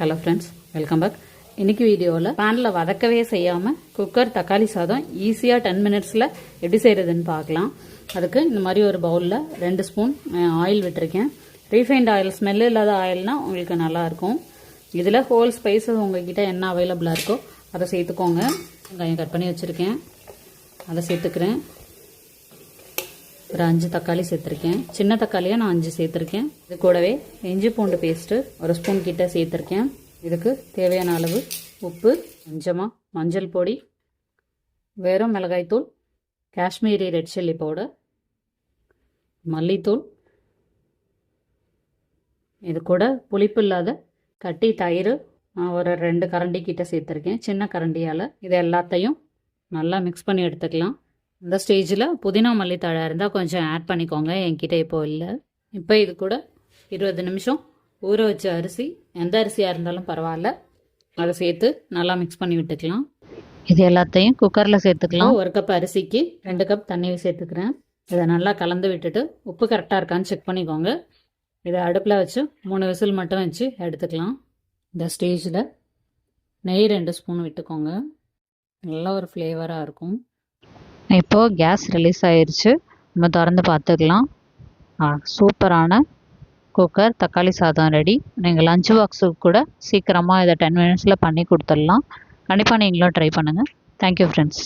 Hello friends, welcome back. இன்னைக்கு வீடியோவில் பேனில் வதக்கவே செய்யாமல் குக்கர் தக்காளி சாதம் ஈஸியாக 10 மினிட்ஸில் எப்படி செய்கிறதுன்னு பார்க்கலாம். அதுக்கு இந்த மாதிரி ஒரு பவுலில் 2 ஸ்பூன் ஆயில் விட்டுருக்கேன். ரீஃபைண்ட் ஆயில், ஸ்மெல் இல்லாத ஆயில்னா உங்களுக்கு நல்லாயிருக்கும். இதில் ஹோல் ஸ்பைசஸ் உங்கள்கிட்ட என்ன அவைலபிளாக இருக்கோ அதை சேர்த்துக்கோங்க. வெங்காயம் கட் பண்ணி வச்சுருக்கேன், அதை சேர்த்துக்கிறேன். ஒரு 5 தக்காளி சேர்த்துருக்கேன். சின்ன தக்காளியாக நான் 5 சேர்த்துருக்கேன். இது கூடவே இஞ்சி பூண்டு பேஸ்ட்டு 1 ஸ்பூன் கிட்ட சேர்த்துருக்கேன். இதுக்கு தேவையான அளவு உப்பு, கொஞ்சமாக மஞ்சள் பொடி, வெறும் மிளகாய்த்தூள், காஷ்மீரி ரெட் சில்லி பவுடர், மல்லித்தூள், இது கூட புளிப்பு இல்லாத கட்டி தயிர் நான் ஒரு 2 கரண்டி கிட்ட சேர்த்துருக்கேன், சின்ன கரண்டியால். இது எல்லாத்தையும் நல்லா மிக்ஸ் பண்ணி எடுத்துக்கலாம். இந்த ஸ்டேஜில் புதினா மல்லித்தழை இருந்தால் கொஞ்சம் ஆட் பண்ணிக்கோங்க, என்கிட்ட இப்போது இல்லை. இப்போ இது கூட 20 நிமிஷம் ஊற வச்ச அரிசி, எந்த அரிசியாக இருந்தாலும் பரவாயில்ல, அதை சேர்த்து நல்லா மிக்ஸ் பண்ணி விட்டுக்கலாம். இது எல்லாத்தையும் குக்கரில் சேர்த்துக்கலாம். 1 கப் அரிசிக்கு 2 கப் தண்ணி சேர்த்துக்கிறேன். இதை நல்லா கலந்து விட்டுட்டு உப்பு கரெக்டாக இருக்கான்னு செக் பண்ணிக்கோங்க. இதை அடுப்பில் வச்சு 3 விசில் மட்டும் வச்சு எடுத்துக்கலாம். இந்த ஸ்டேஜில் நெய் 2 ஸ்பூன் விட்டுக்கோங்க, நல்லா ஒரு ஃப்ளேவராக இருக்கும். இப்போது கேஸ் ரிலீஸ் ஆயிடுச்சு, நம்ம திறந்து பார்த்துக்கலாம். சூப்பரான குக்கர் தக்காளி சாதம் ரெடி. நீங்கள் லஞ்ச் பாக்ஸுக்கு கூட சீக்கிரமாக இதை 10 மினிட்ஸில் பண்ணி கொடுத்துடலாம். கண்டிப்பாக நீங்களும் ட்ரை பண்ணுங்கள். Thank you friends.